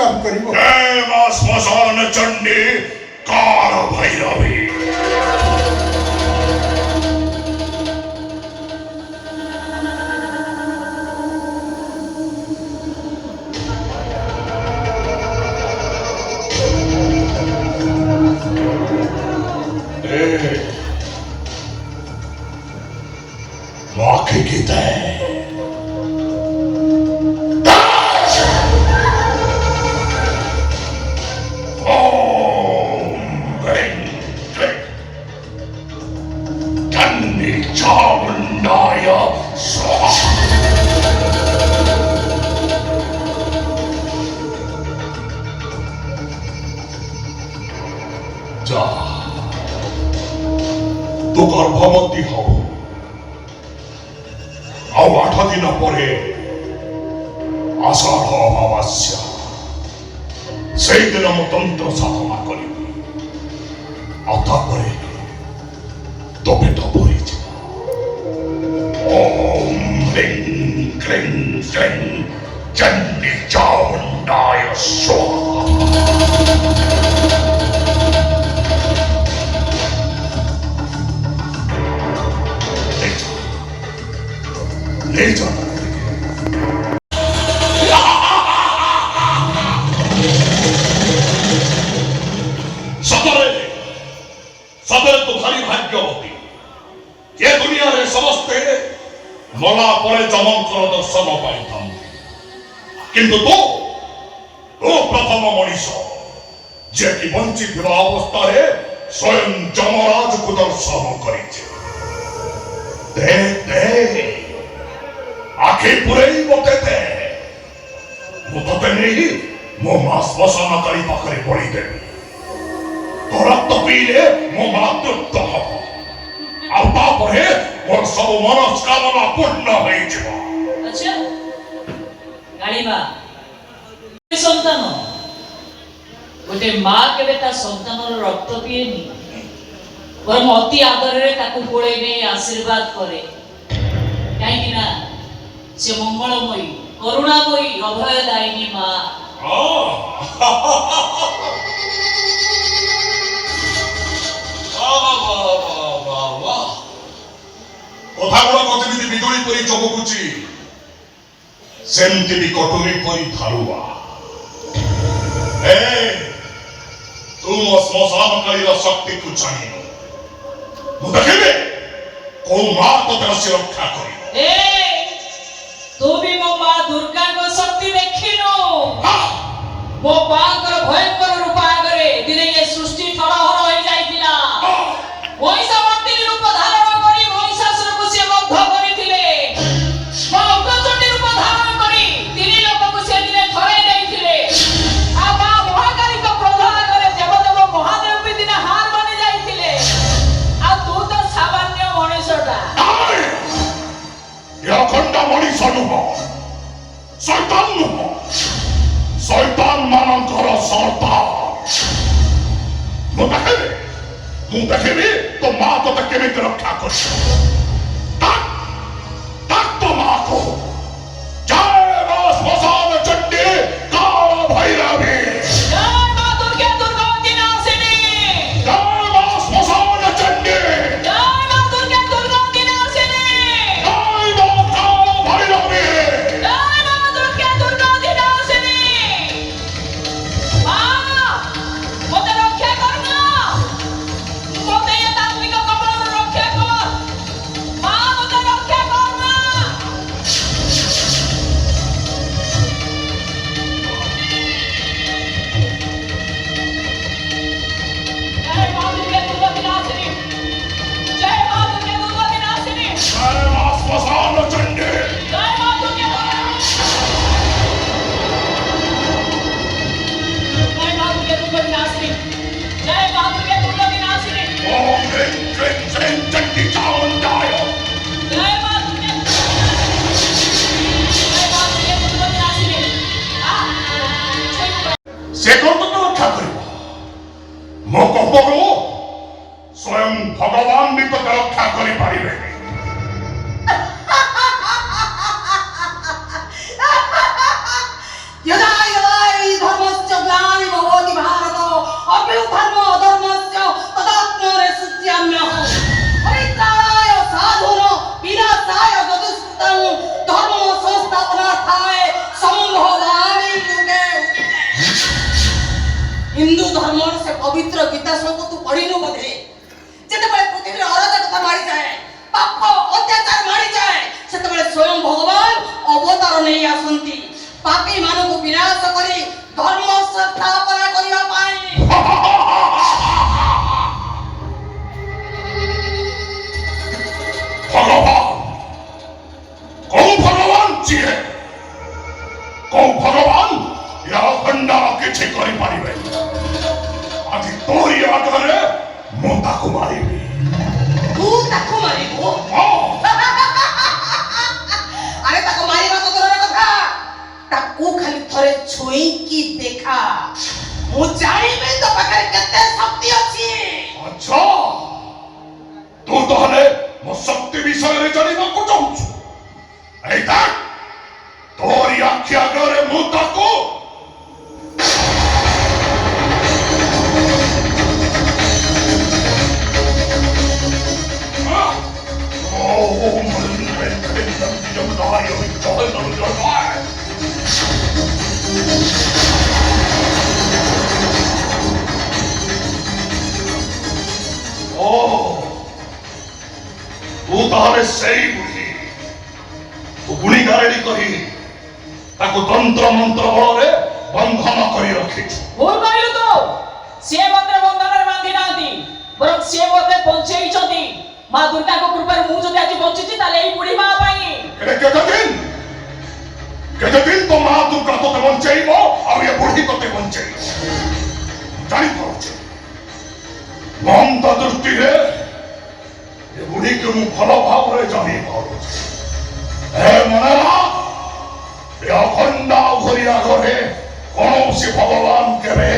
ଲାଭ କରିବ। ଜୟ ମା ଶ୍ମଶାନ ଚଣ୍ଡୀ କାଳ ଭୈରବୀ। माखी की तय चंडी चामुंडाय स्वाहा। जा तू गर्भवती हो। ଆଉ 8 ଦିନ ପରେ ଆଷାଢ଼ ଅମାବାସ୍ୟା ସେଇଦିନ ମୁଁ ତନ୍ତ୍ର ସାଧନା କରିବି। ଆଉ ତାପରେ ତୋ ପେଟ ଭରିଯିବ। ଓମ୍ ହ୍ରୀଂ କ୍ଲିଂ ଶ୍ରୀଂ ଚଣ୍ଡୀ ଚାମୁଣ୍ଡାୟ ସ୍ୱାହା। ले जाना सतरे सतरे तो भारी भाग्यवती। ये दुनिया रे समस्ते मला परे जमंकर दर्शन पाई था, किंतु तो प्रथम मनीष जे कि बंची थिबा अवस्था रे स्वयं जमराज को दर्शन करिছে। दे आखि पुरे मते दे मु तते नहीं मो मां श्मशानकारी पाखरे पड़ी देवी। तो रक्त पीले मो मातृत्व हब आ तापरे मोर सब मनस्कामना पूर्ण होई जिवो। अच्छा गालिबा संतान गोटे मां केबे ता संतानर रक्त पिएनी, परम अति आदर रे ताकू कोळे ने आशीर्वाद करे। काहे कि ना से मंगलमयी करुणामयी अभयदायिनी मां। কথা গুলো কতবিধি বিজুଳି পরি চমকুছি, সেমতি ବି କଟୁରୀ ପରି ଧାରୁଆ। ତୁ ମୋ ଶ୍ମଶାନକାରୀର ଶକ୍ତିକୁ ଜାଣିନୁ। ମୁଁ ଦେଖିବି କୋଉ ମା ତୋତେ ଆସି ରକ୍ଷା କରିବ। तू भी मो मां दुर्गा को शक्ति देखिनो। मो बांकर भयंकर रूप आगरे दिने ये सृष्टि ठड़हर होई जाइतिला। महिषामती रूप धारण करी महिषासुर को से बद्ध करिथिले। मां उग्रचंडी रूप धारण करी तीन लोक को से दिने थरे देइथिले। आ मां महाकाली को क्रोध आगरे देवदेव महादेव भी दिने हार बनि जाइथिले। आ तू तो सामान्य मनुष्यटा। या खंडा मनीष नुह, शैतान नुह, शैतान मानकर सरदार। ମୁଁ ଦେଖିବି ତୋ ମା ତୋତେ କେମିତି ରକ୍ଷା କରିବ। ତୋ ମାକୁ ଜୟ ମା ଶ୍ମଶାନ ଚଣ୍ଡୀ କାଳ ଭୈରବୀ। जय मां दुर्गा दुर्गावती नासिनी। जय मା ଶ୍ମଶାନ ଚଣ୍ଡୀ। जय मां दुर्गा दुर्गावती नासिनी। जय मା କାଳ ଭୈରବୀ। जय मां दुर्गा दुर्गावती नासिनी। मां मोते रक्षा करना, मोते ये तात्विक कपड़ा रक्षा कर। मां मोते रक्षा करना। जय मां दुर्गा दुर्गावती नासिनी। जय मां दुर्गा दुर्गावती नासिनी। जय मା ଶ୍ମଶାନ ଚଣ୍ଡୀ। जय मां दुर्गा। जय मां दुर्गा दुर्गावती नासिनी। जय मां दुर्गा दुर्गावती नासिनी। ओम ह्रीं क्लीं श्रीं चण्डी चामुण्डाय। जय मां दुर्गा। जय मां दुर्गा दुर्गावती नासिनी। से कौन तो रक्षा करिବ? ମୋ କୋପରୁ ସ୍ୱୟଂ ଭଗବାନ ବି ତୋତେ ରକ୍ଷା କରିପାରିବେ। यदा यदा हि धर्मश्च हिंदू धर्म से पवित्र गीता श्लोक तू पढ़िनु बोधे जेतेबेले पृथ्वी अराजकता मारी जाए पाप अत्याचार मारी जाए सेतेबेले स्वयं भगवान अवतार नहीं आसंती पापी मानव को विनाश करी धर्म स्थापना करिया पाई भगवान जिए कौ भगवान या खंडा किछि करि पारिबे आदि तोरी आगरे मु ताकु मारिबी तू ताकु मारिबो हाँ अरे ताको मारिबा तो दूरर कथा ताकू खाली थरे छुई की देखा मु जानिबे तो पाखरे केते शक्ति अछि अच्छा तू तहले मो शक्ति विषय रे जानिबाकू चाहूछु ए देख तोरी आखि आगरे मु ताकु तू तारे सही बुढ़ी तू गुणी गारेडी कही ताको तंत्र मंत्र बଳରେ बंधन କରି ରଖିଛୁ ଭୁଲ କହିଲୁ ତୁ ସେ ମତେ ବନ୍ଧନରେ ବାନ୍ଧି ନାହାନ୍ତି ବରଂ ସେ ମତେ ବଞ୍ଚେଇଛନ୍ତି ମା ଦୁର୍ଗାଙ୍କ କୃପାରୁ ମୁଁ ଯଦି ଆଜି ବଞ୍ଚିଛି ତାହେଲେ ଏଇ ବୁଢୀ ମା ପାଇଁ ଏରେ କେତେ ଦିନ ତ ମା ଦୁର୍ଗା ତୋତେ ବଞ୍ଚେଇବ ଆଉ ଏ ବୁଢୀ ତୋତେ ବଞ୍ଚେଇବ ଜାଣିପାରୁଛି ମନ୍ଦ ଦୃଷ୍ଟିରେ ଏ ବୁଢୀକୁ ମୁଁ ଭଲ ଭାବରେ ଜାଣିପାରୁଛି ଏ ମନେରା ଏ ଅଖଣ୍ଡ ଘରିଆ ଘରେ କୌଣସି ଭଗବାନ କେବେ